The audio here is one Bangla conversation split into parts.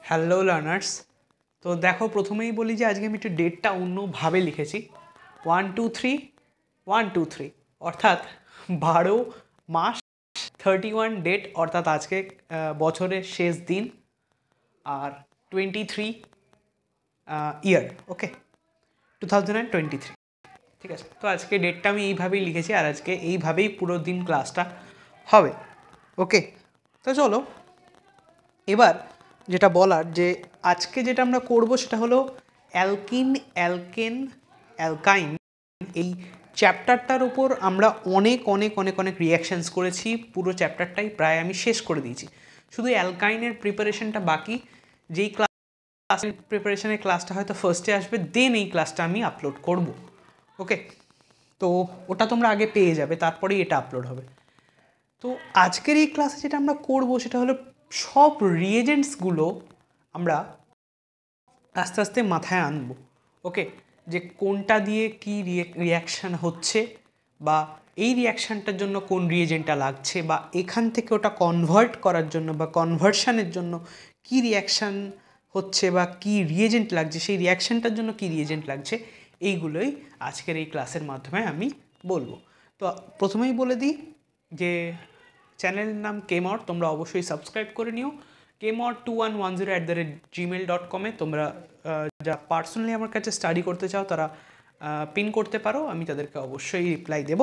Hello learners. তো দেখো, প্রথমেই বলি যে আজকে আমি একটু ডেটটা অন্যভাবে লিখেছি। 1-2-3 অর্থাৎ 12 মাস, 31 ডেট অর্থাৎ আজকে বছরের শেষ দিন, আর 23 ইয়ার। ওকে, 2023। ঠিক আছে, তো আজকে ডেটটা আমি এইভাবেই লিখেছি আর আজকে এইভাবেই পুরো দিন ক্লাসটা হবে। ওকে, তো চলো এবার যেটা বলার, যে আজকে যেটা আমরা করব সেটা হলো অ্যালকিন, অ্যালকেন, অ্যালকাইন। এই চ্যাপ্টারটার উপর আমরা অনেক অনেক অনেক অনেক রিয়াকশানস করেছি। পুরো চ্যাপ্টারটাই প্রায় আমি শেষ করে দিয়েছি, শুধু অ্যালকাইনের প্রিপারেশনটা বাকি। যেই ক্লাসের প্রিপারেশনের ক্লাসটা হয়তো ফার্স্টে আসবে, দেন এই ক্লাসটা আমি আপলোড করব। ওকে, তো ওটা তোমরা আগে পেয়ে যাবে, তারপরেই এটা আপলোড হবে। তো আজকের এই ক্লাসে যেটা আমরা করব সেটা হলো সব রিয়েজেন্টসগুলো আমরা আস্তে আস্তে মাথায় আনবো। ওকে, যে কোনটা দিয়ে কী রিয়াকশান হচ্ছে, বা এই রিয়াকশানটার জন্য কোন রিয়েজেন্টটা লাগছে, বা এখান থেকে ওটা কনভার্ট করার জন্য বা কনভার্সানের জন্য কী রিয়াকশান হচ্ছে বা কী রিয়েজেন্ট লাগছে, সেই রিয়াকশানটার জন্য কী রিয়েজেন্ট লাগছে, এইগুলোই আজকের এই ক্লাসের মাধ্যমে আমি বলবো। তো প্রথমেই বলে দিই যে চ্যানেলের নাম কেমর, তোমরা অবশ্যই সাবস্ক্রাইব করে নিও। kmor2110@gmail.com-এ তোমরা যা পার্সোনালি আমার কাছে স্টাডি করতে চাও তারা পিন করতে পারো, আমি তাদেরকে অবশ্যই রিপ্লাই দেব।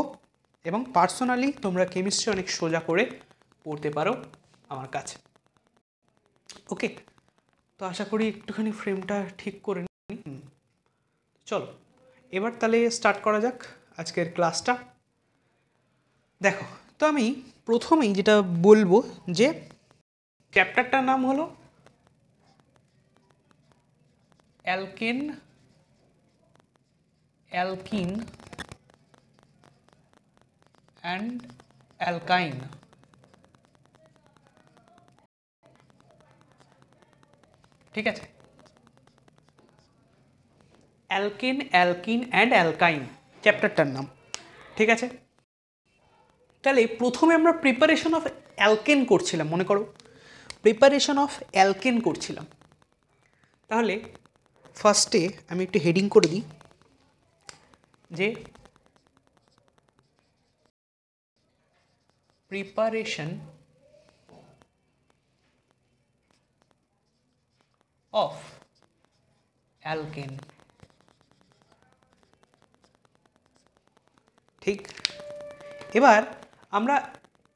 এবং পার্সোনালি তোমরা কেমিস্ট্রি অনেক সোজা করে পড়তে পারো আমার কাছে। ওকে, তো আশা করি একটুখানি ফ্রেমটা ঠিক করে নিই। চলো এবার তাহলে স্টার্ট করা যাক আজকের ক্লাসটা। দেখো, তো আমি প্রথমেই যেটা বলবো যে চ্যাপ্টারটার নাম হলো অ্যালকেন, অ্যালকিন অ্যান্ড অ্যালকাইন। ঠিক আছে, অ্যালকেন, অ্যালকিন অ্যান্ড অ্যালকাইন চ্যাপ্টারটার নাম। ঠিক আছে, তাহলে প্রথমে আমরা প্রিপারেশন অফ অ্যালকেন করছিলাম, মনে করো প্রিপারেশন অফ অ্যালকেন করছিলাম। তাহলে ফার্স্টে আমি একটু হেডিং করে দিই যে প্রিপারেশন অফ অ্যালকেন। ঠিক, এবার আমরা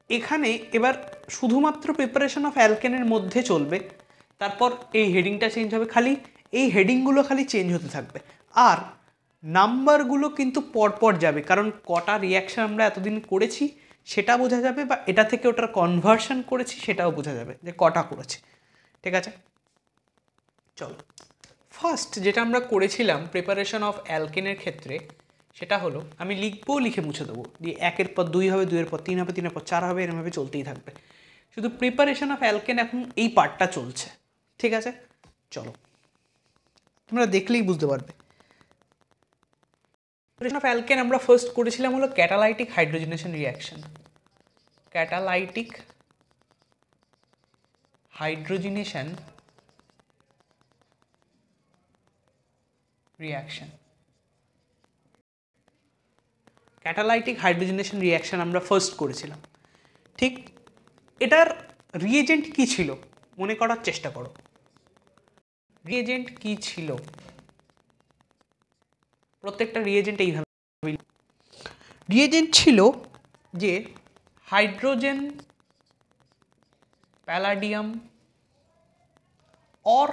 এখানে এবার শুধুমাত্র প্রিপারেশন অফ অ্যালকেনের মধ্যে চলবে, তারপর এই হেডিংটা চেঞ্জ হবে, খালি এই হেডিংগুলো খালি চেঞ্জ হতে থাকবে, আর নাম্বারগুলো কিন্তু পরপর যাবে, কারণ কটা রিয়াকশান আমরা এতদিন করেছি সেটা বোঝা যাবে, বা এটা থেকে ওটার কনভার্সন করেছি সেটাও বোঝা যাবে যে কটা করেছি। ঠিক আছে, চলো ফার্স্ট যেটা আমরা করেছিলাম প্রিপারেশন অফ অ্যালকেনের ক্ষেত্রে, সেটা হলো আমি লিখবো, লিখে মুছে দেবো, দিয়ে 1-এর পর 2 হবে, 2-এর পর 3 হবে, 3-এর পর 4 হবে, এরমভাবে চলতেই থাকবে। শুধু প্রিপারেশন অফ অ্যালকেন এখন এই পার্টটা চলছে। ঠিক আছে, চলো তোমরা দেখলেই বুঝতে পারবে। প্রিপারেশন অফ অ্যালকেন আমরা ফার্স্ট করেছিলাম হলো catalytic hydrogenation reaction. Catalytic hydrogenation reaction, catalytic hydrogenation reaction আমরা ফার্স্ট করেছিলাম। ঠিক, এটার রিয়েজেন্ট কি ছিল মনে করার চেষ্টা করো। রিয়েজেন্ট কি ছিল? প্রত্যেকটা রিয়েজেন্ট এইভাবে, রিয়েজেন্ট ছিল যে hydrogen, palladium or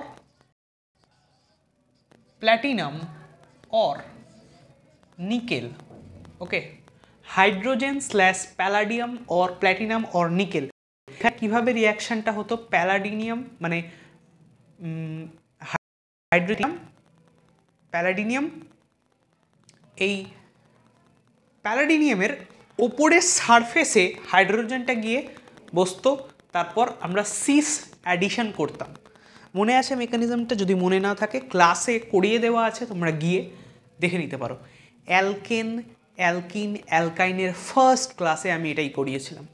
platinum or nickel. Okay, hydrogen slash palladium or platinum or nickel. এখানে কীভাবে রিয়াকশানটা হতো, প্যালাডিনিয়াম মানে হাইড্রোজেন, প্যালাডিনিয়াম, এই প্যালাডিনিয়ামের ওপরের সারফেসে হাইড্রোজেনটা গিয়ে বসতো, তারপর আমরা সিস অ্যাডিশন করতাম। মনে আছে মেকানিজমটা? যদি মনে না থাকে ক্লাসে করিয়ে দেওয়া আছে, তোমরা গিয়ে দেখে নিতে পারো। অ্যালকেন, অ্যালকিন, অ্যালকাইনের ফার্স্ট ক্লাসে আমি এটাই করিয়েছিলাম।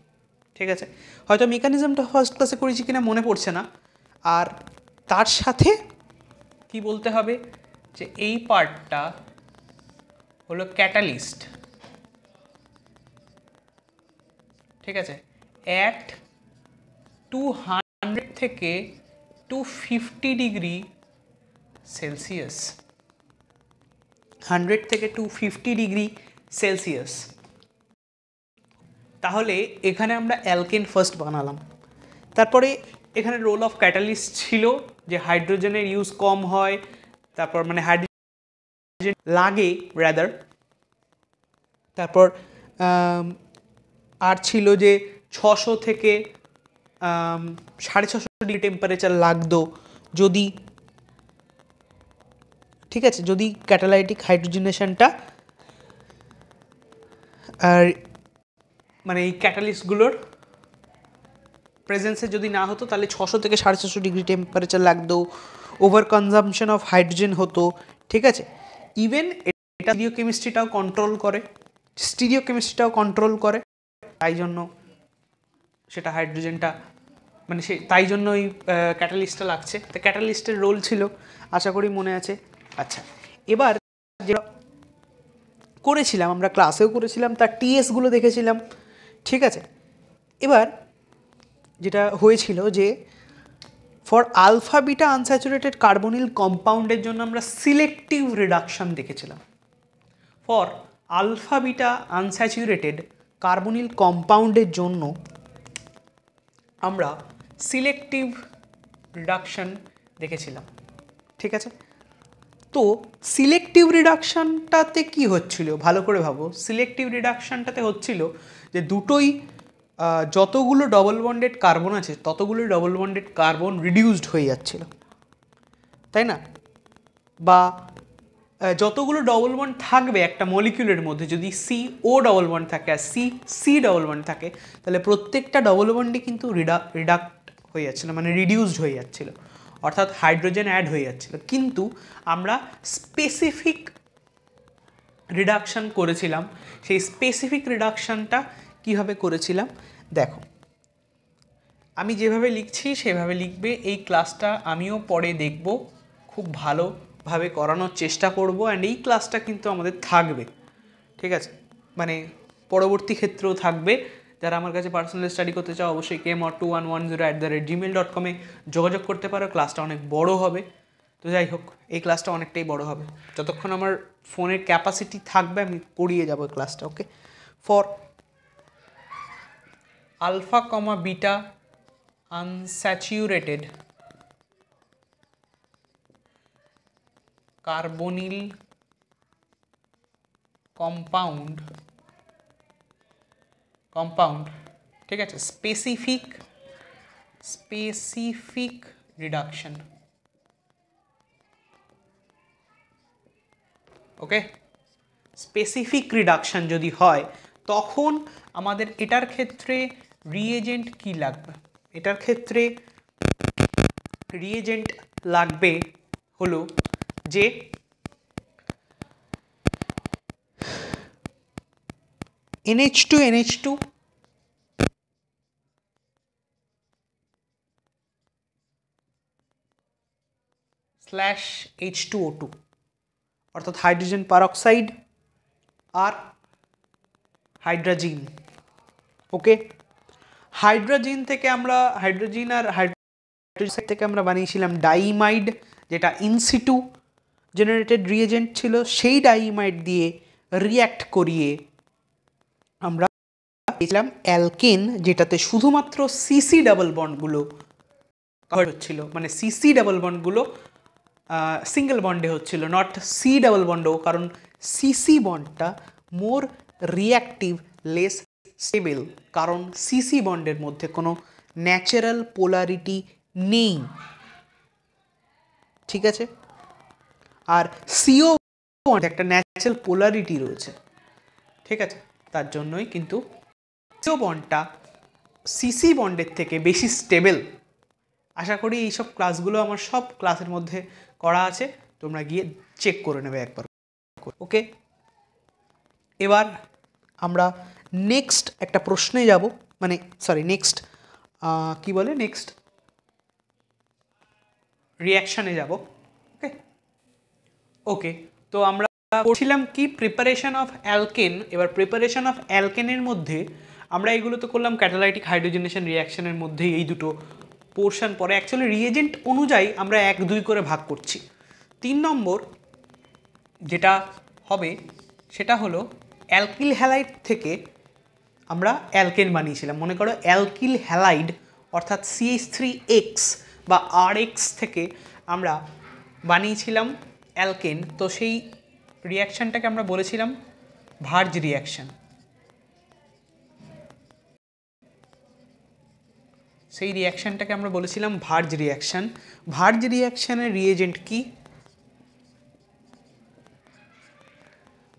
ঠিক আছে, হয়তো মেকানিজমটা ফার্স্ট ক্লাসে করেছি কিনা মনে পড়ছে না, আর তার সাথে কি বলতে হবে যে এই পার্টটা হলো ক্যাটালিস্ট, ঠিক আছে, অ্যাট 200 থেকে 250 ডিগ্রি সেলসিয়াস, 100 থেকে 250 ডিগ্রি সেলসিয়াস। তাহলে এখানে আমরা অ্যালকেন ফার্স্ট বানালাম। তারপরে এখানে রোল অফ ক্যাটালিস্ট ছিল যে হাইড্রোজেনের ইউজ কম হয়, তারপর মানে হাইড্রোজেন লাগে রাদার। তারপর আর ছিল যে 600 থেকে 650 ডিগ্রি টেম্পারেচার লাগতো যদি, ঠিক আছে, যদি ক্যাটালাইটিক হাইড্রোজেনেশনটা আর মানে এই ক্যাটালিস্টগুলোর প্রেজেন্সে যদি না হতো তাহলে 600 থেকে 650 ডিগ্রি টেম্পারেচার লাগতো, ওভার কনজাম্পশন অফ হাইড্রোজেন হতো, ঠিক আছে। ইভেন এটা স্টিরিও কেমিস্ট্রিটাও কন্ট্রোল করে, তাই জন্য সেটা হাইড্রোজেনটা মানে তাই জন্য ওই ক্যাটালিস্টটা লাগছে। তো ক্যাটালিস্টের রোল ছিল, আশা করি মনে আছে। আচ্ছা, এবার যেটা করেছিলাম আমরা ক্লাসেও করেছিলাম, তার টিএসগুলো দেখেছিলাম, ঠিক আছে। এবার যেটা হয়েছিল যে for alpha beta unsaturated carbonyl কম্পাউন্ডের জন্য আমরা সিলেক্টিভ রিডাকশন দেখেছিলাম। For alpha beta unsaturated carbonyl কম্পাউন্ডের জন্য আমরা সিলেক্টিভ রিডাকশন দেখেছিলাম, ঠিক আছে। তো সিলেক্টিভ রিডাকশানটাতে কি হচ্ছিল ভালো করে ভাবো। সিলেক্টিভ রিডাকশানটাতে হচ্ছিল যে দুটোই যতগুলো ডবল বন্ডেড কার্বন আছে ততগুলো ডবল বন্ডেড কার্বন রিডিউসড হয়ে যাচ্ছিল, তাই না? বা যতগুলো ডবল বন্ড থাকবে একটা মলিকিউলের মধ্যে, যদি CO ডবল বন্ড থাকে আর C ডবল বন্ড থাকে, তাহলে প্রত্যেকটা ডবল বন্ডে কিন্তু রিডাক্ট হয়ে যাচ্ছিলো, মানে রিডিউসড হয়ে যাচ্ছিলো, অর্থাৎ হাইড্রোজেন অ্যাড হয়ে যাচ্ছিলো। কিন্তু আমরা স্পেসিফিক রিডাকশান করেছিলাম। সেই স্পেসিফিক রিডাকশানটা কীভাবে করেছিলাম দেখো, আমি যেভাবে লিখছি সেভাবে লিখবে। এই ক্লাসটা আমিও পরে দেখব, খুব ভালোভাবে করানোর চেষ্টা করব। অ্যান্ড এই ক্লাসটা কিন্তু আমাদের থাকবে, ঠিক আছে, মানে পরবর্তী ক্ষেত্রেও থাকবে। যারা আমার কাছে পার্সোনালি স্টাডি করতে চাও অবশ্যই kmor2110@gmail.com-এ যোগাযোগ করতে পারো। ক্লাসটা অনেক বড় হবে। তো যাই হোক, এই ক্লাসটা অনেকটাই বড় হবে। যতক্ষণ আমার ফোনের ক্যাপাসিটি থাকবে আমি পড়িয়ে যাবো ক্লাসটা। Okay, for alpha comma beta unsaturated carbonyl compound, ঠিক আছে, specific reduction. Okay, specific reduction যদি হয় তখন আমাদের এটার ক্ষেত্রে রিএজেন্ট কি লাগবে? এটার ক্ষেত্রে রিএজেন্ট লাগবে হলো যে NH2 / H2O2, অর্থাৎ হাইড্রোজেন পারঅক্সাইড আর হাইড্রোজিন। ওকে, হাইড্রোজিন থেকে আমরা হাইড্রোজিন থেকে আমরা বানিয়েছিলাম ডাইমাইড, যেটা ইনসিটু জেনারেটেড রিএজেন্ট ছিল। সেই ডাইমাইড দিয়ে রিঅ্যাক্ট করিয়ে আমরা পেয়েছিলাম অ্যালকেন, যেটাতে শুধুমাত্র সিসি ডাবল বন্ডগুলো কভার হচ্ছিল, মানে সিসি ডাবল বন্ডগুলো সিঙ্গেল বন্ডে হচ্ছিল, নট সি ডাবল বন্ডও, কারণ সিসি বন্ডটা মোর রিঅ্যাক্টিভ, লেস স্টেবল, কারণ সিসি বন্ডের মধ্যে কোনো ন্যাচারাল পোলারিটি নেই, ঠিক আছে। আর সিও বন্ড একটা ন্যাচারাল পোলারিটি রয়েছে, ঠিক আছে। তার জন্যই কিন্তু সিও বন্ডটা সিসি বন্ডের থেকে বেশি স্টেবল। আশা করি এইসব ক্লাসগুলো আমার সব ক্লাসের মধ্যে করা আছে, তোমরা গিয়ে চেক করে নেবে একবার। ওকে, এবার আমরা নেক্সট একটা প্রশ্নে যাব, মানে সরি নেক্সট রিয়াকশানে যাব। ওকে ওকে তো আমরা করছিলাম কি প্রিপারেশন অফ অ্যালকেন। এবার প্রিপারেশন অফ অ্যালকেনের মধ্যে আমরা এগুলো তো করলাম ক্যাটালাইটিক হাইড্রোজেনেশন রিয়াকশনের মধ্যে এই দুটো পোর্শন পরে অ্যাকচুয়ালি রিয়েজেন্ট অনুযায়ী আমরা 1-2 করে ভাগ করছি। 3 নম্বর যেটা হবে সেটা হলো অ্যালকিল হ্যালাইড থেকে আমরা অ্যালকেন বানিয়েছিলাম। মনে করো অ্যালকিল হ্যালাইড অর্থাৎ CH3X বা RX থেকে আমরা বানিয়েছিলাম অ্যালকেন। তো সেই রিয়াকশানটাকে আমরা বলেছিলাম ভার্জ রিয়াকশান। সেই রিয়াকশানটাকে আমরা বলেছিলাম ভার্জ রিয়াকশান। ভার্জ রিয়াকশানের রিয়েজেন্ট কি?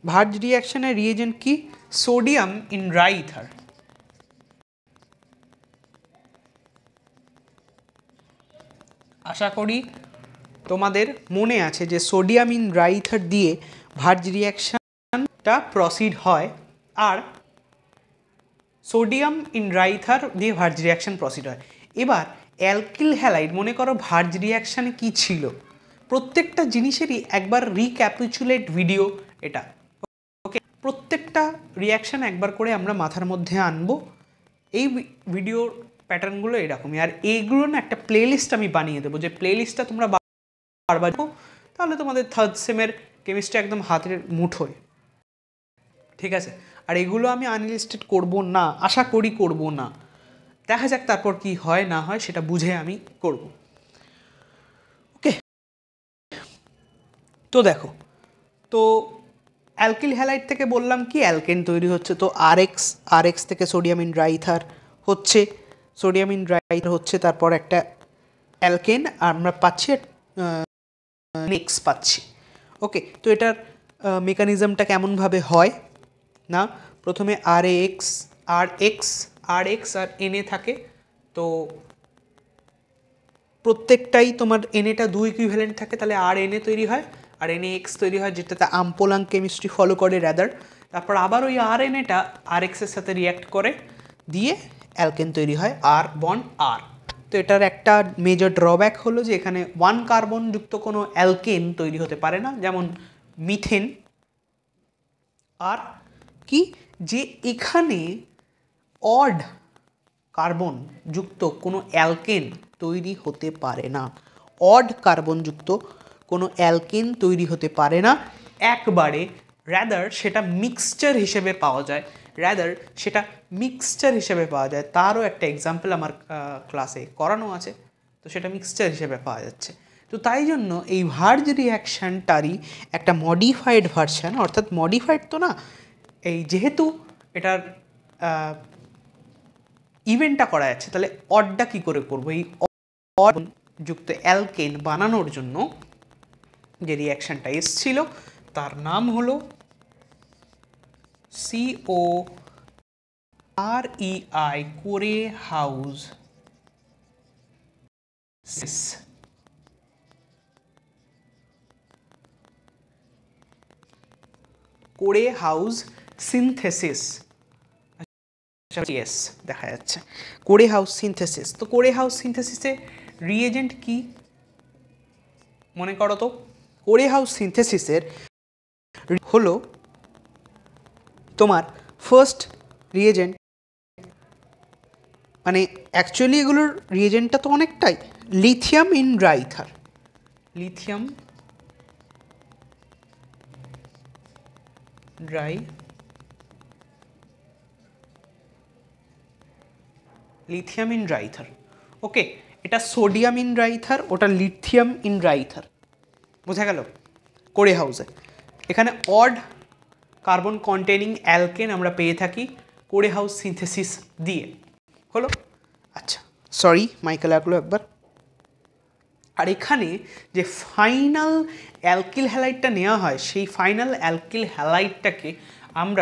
ভার্জ রিয়াকশানের রিয়েজেন্ট কি? Sodium in dry ether. আশা করি তোমাদের মনে আছে যে সোডিয়াম ইন ড্রাই ইথার দিয়ে ভার্জ রিয়াকশানটা প্রসিড হয়, আর সোডিয়াম ইন ড্রাই ইথার দিয়ে ভার্জ রিয়াকশান প্রসিড হয়। এবার অ্যালকিল হ্যালাইড মনে করো ভার্জ রিয়াকশানে কি ছিল, প্রত্যেকটা জিনিসেরই একবার রিক্যাপিচুলেট ভিডিও এটা। ওকে, প্রত্যেকটা রিয়াকশান একবার করে আমরা মাথার মধ্যে আনবো। এই ভিডিওর প্যাটার্নগুলো এরকমই, আর এইগুলো না একটা প্লেলিস্ট আমি বানিয়ে দেবো, যে প্লেলিস্টটা তোমরা বারবার তাহলে তোমাদের থার্ড সেমের কেমিস্ট্রি একদম হাতের মুঠোয়। ঠিক আছে, আর এগুলো আমি আনলিস্টেড করব না, আশা করি করব না, দেখা যাক তারপর কি হয় না হয় সেটা বুঝে আমি করব। ওকে, তো দেখো, তো অ্যালকিল হ্যালাইড থেকে বললাম কি অ্যালকেন তৈরি হচ্ছে। তো আরএক্স থেকে সোডিয়াম ইন ড্রাই ইথার হচ্ছে, সোডিয়াম ইন ড্রাই ইথার হচ্ছে, তারপর একটা অ্যালকেন আমরা পাচ্ছি, নেক্স পাচ্ছি। ওকে, তো এটার মেকানিজমটা কেমনভাবে হয় না, প্রথমে আরএক্স আর এনএ থাকে। তো প্রত্যেকটাই তোমার এনএটা 2 ইকুইভ্যালেন্ট থাকে, তাহলে আর এনএ তৈরি হয়, আর NaX তৈরি হয়, যেটাতে আমপোলাং কেমিস্ট্রি ফলো করে রাদার। তারপর আবার ওই আর এনএটা আরএক্সের সাথে রিয়াক্ট করে দিয়ে অ্যালকেন তৈরি হয়, আর বন্ড আর। তো এটার একটা মেজর ড্রব্যাক হলো যে এখানে 1 কার্বন যুক্ত কোনো অ্যালকেন তৈরি হতে পারে না, যেমন মিথেন। আর কি, যে এখানে অড কার্বন যুক্ত কোনো অ্যালকেন তৈরি হতে পারে না, অড কার্বন যুক্ত কোনো অ্যালকেন তৈরি হতে পারে না একবারে, রাদার সেটা মিক্সচার হিসেবে পাওয়া যায়, তারও একটা এক্সাম্পল আমার ক্লাসে করানো আছে, তো সেটা মিক্সচার হিসেবে পাওয়া যাচ্ছে। তো তাই জন্য এই ভার্জ রিয়াকশানটারই একটা মডিফাইড ভার্সান, অর্থাৎ মডিফাইড তো না, এই যেহেতু এটার ইভেন্টটা করা যাচ্ছে, তাহলে অডটা কী করে করবো, এই অড যুক্ত অ্যালকেন বানানোর জন্য যে রিয়াকশানটা এসছিল তার নাম হলো COREI, কোরে হাউস সিনথেসিস। ইয়েস, দেখা যাচ্ছে কোরে হাউস সিনথেসিস। তো কোরে হাউস সিনথেসিসে রিয়েজেন্ট কি মনে করো তো? কোরে হাউস সিনথেসিসের হলো তোমার ফার্স্ট রিয়েজেন্ট, মানে অ্যাকচুয়ালি এগুলোর রিয়েজেন্টটা তো অনেকটাই, lithium in dry ether. Lithium in dry ether. Okay, এটা সোডিয়াম ইন ড্রাই ইথার, ওটা লিথিয়াম ইন ড্রাই ইথার, বোঝা গেল? কোরে হাউসে এখানে অড কার্বন কন্টেনিং অ্যালকেন আমরা পেয়ে থাকি কোরে হাউস সিনথেসিস দিয়ে। হলো? আচ্ছা, সরি মাইকে লাগলো একবার। আর এখানে যে ফাইনাল অ্যালকিল হ্যালাইডটা নেওয়া হয়, সেই ফাইনাল অ্যালকিল হ্যালাইডটাকে আমরা